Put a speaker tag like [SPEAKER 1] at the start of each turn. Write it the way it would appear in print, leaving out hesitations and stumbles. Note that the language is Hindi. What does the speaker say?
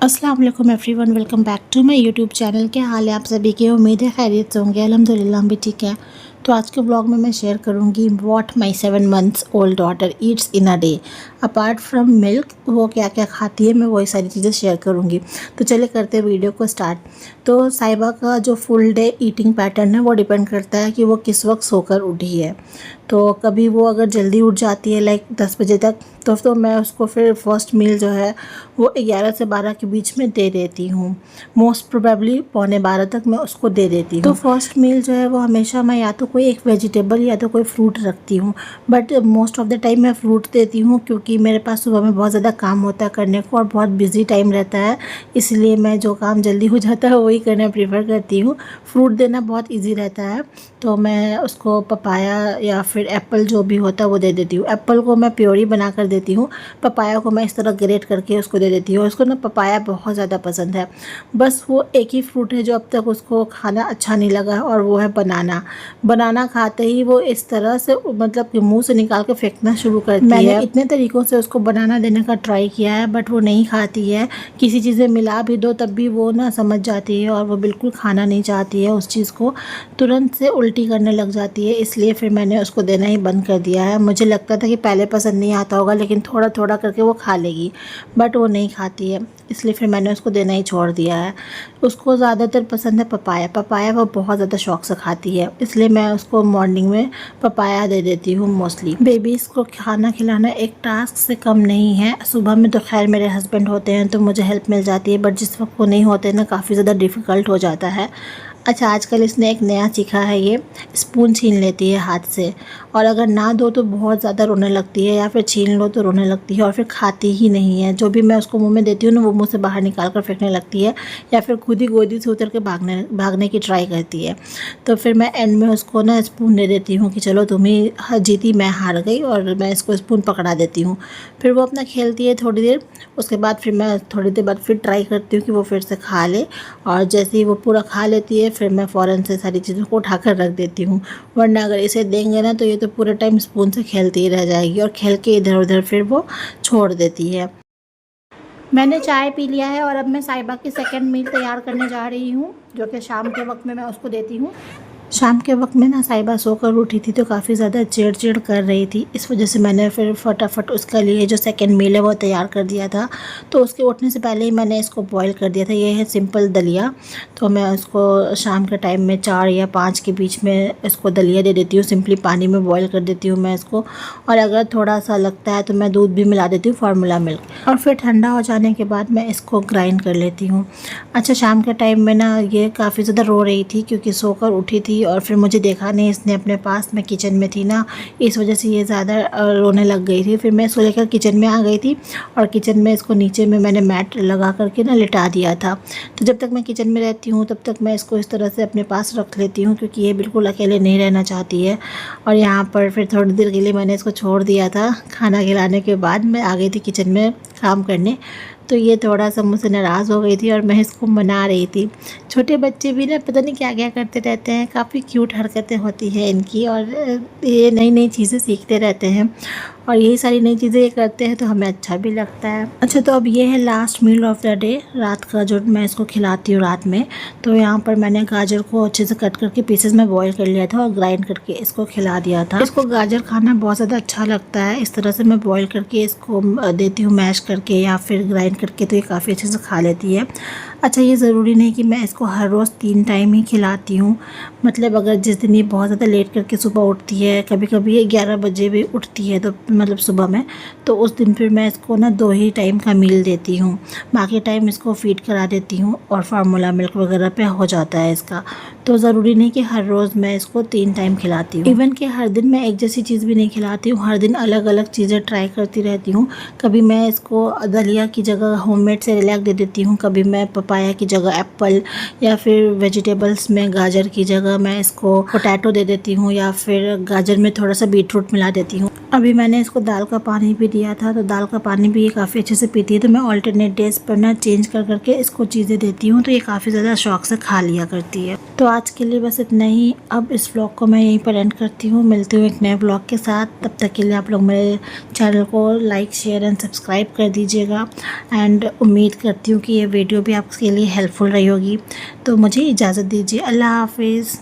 [SPEAKER 1] अस्सलाम वालेकुम everyone, welcome back to my YouTube channel. क्या हाल है आप सभी की? उम्मीद है खैरियत से होंगे। अल्हम्दुलिल्लाह हम भी ठीक है। तो आज के ब्लॉग में मैं शेयर करूंगी what my 7 months old daughter Yeats in a day. Apart from milk वो क्या क्या खाती है, मैं वही सारी चीज़ें शेयर करूंगी। तो चले करते हैं वीडियो को स्टार्ट। तो साहिबा का जो फुल डे ईटिंग पैटर्न है वो डिपेंड करता है कि वो किस वक्त सोकर उठी है। तो कभी वो अगर जल्दी उठ जाती है लाइक 10 बजे तक, तो मैं उसको फिर फर्स्ट मील जो है वो 11 से 12 के बीच में दे देती हूँ। मोस्ट प्रोबेबली पौने 12 तक मैं उसको दे देती हूँ। तो फर्स्ट मील जो है वो हमेशा मैं या तो कोई एक वेजिटेबल या तो कोई फ्रूट रखती हूँ, but most of the time मैं फ्रूट देती हूँ क्योंकि मेरे पास सुबह में बहुत ज़्यादा काम होता है करने को और बहुत बिजी टाइम रहता है, इसलिए मैं जो काम जल्दी हो जाता है वही करना प्रीफर करती हूँ। फ्रूट देना बहुत ईजी रहता है, तो मैं उसको पपाया या फिर एप्पल जो भी होता है वो दे देती हूँ। एप्पल को मैं प्योरी बना कर देती हूँ, पपाया को मैं इस तरह ग्रेट करके उसको दे देती हूँ। उसको ना पपाया बहुत ज़्यादा पसंद है। बस वो एक ही फ्रूट है जो अब तक उसको खाना अच्छा नहीं लगा और वो है बनाना। बनाना खाते ही वो इस तरह से मतलब कि मुंह से निकाल के फेंकना शुरू करती है। मैंने इतने तरीक़ों से उसको बनाना देने का ट्राई किया है बट वो नहीं खाती है। किसी चीज़ें मिला भी दो तब भी वो ना समझ जाती है और वो बिल्कुल खाना नहीं चाहती है उस चीज़ को, तुरंत से उल्टी करने लग जाती है। इसलिए फिर मैंने उसको देना ही बंद कर दिया है। मुझे लगता था कि पहले पसंद नहीं आता होगा लेकिन थोड़ा थोड़ा करके वो खा लेगी, बट वो नहीं खाती है, इसलिए फिर मैंने उसको देना ही छोड़ दिया है। उसको ज़्यादातर पसंद है पपाया। पपाया वो बहुत ज़्यादा शौक से खाती है, इसलिए मैं उसको मॉर्निंग में पपाया दे देती हूँ मोस्टली। बेबीज़ को खाना खिलाना एक टास्क से कम नहीं है। सुबह में तो खैर मेरे हस्बैंड होते हैं तो मुझे हेल्प मिल जाती है, बट जिस वक्त वो नहीं होते ना काफ़ी ज़्यादा डिफ़िकल्ट हो जाता है। अच्छा, आजकल इसने एक नया सीखा है, ये स्पून छीन लेती है हाथ से, और अगर ना दो तो बहुत ज़्यादा रोने लगती है या फिर छीन लो तो रोने लगती है और फिर खाती ही नहीं है। जो भी मैं उसको मुंह में देती हूँ ना वो मुंह से बाहर निकाल कर फेंकने लगती है या फिर खुद ही गोदी से उतर के भागने की ट्राई करती है। तो फिर मैं एंड में उसको ना स्पून दे देती हूँ कि चलो तुम ही जीती, मैं हार गई, और मैं इसको स्पून पकड़ा देती हूँ। फिर वो अपना खेलती है थोड़ी देर, उसके बाद फिर मैं थोड़ी देर बाद फिर ट्राई करती हूँ कि वो फिर से खा ले, और जैसे ही वो पूरा खा लेती है फिर मैं फ़ौरन से सारी चीज़ों को उठाकर रख देती हूँ। वरना अगर इसे देंगे ना तो ये तो पूरे टाइम स्पून से खेलती ही रह जाएगी और खेल के इधर उधर फिर वो छोड़ देती है। मैंने चाय पी लिया है और अब मैं साहिबा की सेकंड मील तैयार करने जा रही हूँ, जो कि शाम के वक्त में मैं उसको देती हूँ। शाम के वक्त में ना साहिबा सोकर उठी थी तो काफ़ी ज़्यादा चिड़ कर रही थी, इस वजह से मैंने फिर फटाफट उसके लिए जो सेकंड मील है वो तैयार कर दिया था। तो उसके उठने से पहले ही मैंने इसको बॉईल कर दिया था। ये है सिंपल दलिया, तो मैं उसको शाम के टाइम में 4 या 5 के बीच में इसको दलिया दे देती हूँ। सिंपली पानी में बॉईल कर देती हूँ मैं इसको, और अगर थोड़ा सा लगता है तो मैं दूध भी मिला देती हूँ, फार्मूला मिल्क, और फिर ठंडा हो जाने के बाद मैं इसको ग्राइंड कर लेती हूँ। अच्छा, शाम के टाइम में ना ये काफ़ी ज़्यादा रो रही थी क्योंकि सोकर उठी थी और फिर मुझे देखा नहीं इसने अपने पास, मैं किचन में थी ना, इस वजह से ये ज़्यादा रोने लग गई थी। फिर मैं इसको लेकर किचन में आ गई थी और किचन में इसको नीचे में मैंने मैट लगा करके ना लिटा दिया था। तो जब तक मैं किचन में रहती हूँ तब तक मैं इसको इस तरह से अपने पास रख लेती हूँ क्योंकि ये बिल्कुल अकेले नहीं रहना चाहती है। और यहाँ पर फिर थोड़ी देर के लिए मैंने इसको छोड़ दिया था। खाना खिलाने के बाद मैं आ गई थी किचन में काम करने, तो ये थोड़ा सा मुझसे नाराज़ हो गई थी और मैं इसको मना रही थी। छोटे बच्चे भी ना पता नहीं क्या क्या करते रहते हैं, काफ़ी क्यूट हरकतें होती हैं इनकी, और ये नई नई चीज़ें सीखते रहते हैं और यही सारी नई चीज़ें ये करते हैं तो हमें अच्छा भी लगता है। अच्छा, तो अब ये है last meal of the day, रात का जो मैं इसको खिलाती हूँ रात में। तो यहाँ पर मैंने गाजर को अच्छे से कट करके पीसेस में बॉईल कर लिया था और ग्राइंड करके इसको खिला दिया था। इसको गाजर खाना बहुत ज़्यादा अच्छा लगता है, इस तरह से मैं बॉईल करके इसको देती हूँ मैश करके या फिर ग्राइंड करके, तो ये काफ़ी अच्छे से खा लेती है। अच्छा, ये ज़रूरी नहीं कि मैं इसको हर रोज़ 3 टाइम ही खिलाती हूँ। मतलब अगर जिस दिन ये बहुत ज़्यादा लेट करके सुबह उठती है, कभी कभी ये 11 बजे भी उठती है तो मतलब सुबह में, तो उस दिन फिर मैं इसको ना 2 ही टाइम का मील देती हूँ, बाकी टाइम इसको फीड करा देती हूँ और फार्मूला मिल्क वगैरह पे हो जाता है इसका। तो ज़रूरी नहीं कि हर रोज़ मैं इसको 3 टाइम खिलाती हूँ। इवन कि हर दिन मैं एक जैसी चीज़ भी नहीं खिलाती हूँ, हर दिन अलग अलग चीज़ें ट्राई करती रहती हूँ। कभी मैं इसको दलिया की जगह होममेड सेरेलैक दे देती हूँ, कभी मैं पपाया की जगह एप्पल, या फिर वेजिटेबल्स में गाजर की जगह मैं इसको पोटैटो दे देती हूँ, या फिर गाजर में थोड़ा सा बीटरूट मिला देती हूँ। अभी मैंने इसको दाल का पानी भी दिया था, तो दाल का पानी भी ये काफ़ी अच्छे से पीती है। तो मैं ऑल्टरनेट डेज पर ना चेंज कर करके इसको चीज़ें देती हूँ, तो ये काफ़ी ज़्यादा शौक से खा लिया करती है। तो आज के लिए बस इतना ही। अब इस व्लॉग को मैं यहीं पर एंड करती हूँ। मिलती हूँ एक नए व्लॉग के साथ। तब तक के लिए आप लोग मेरे चैनल को लाइक, शेयर एंड सब्सक्राइब कर दीजिएगा। एंड उम्मीद करती हूँ कि ये वीडियो भी आपके लिए हेल्पफुल रही होगी। तो मुझे इजाज़त दीजिए। अल्लाह हाफिज़।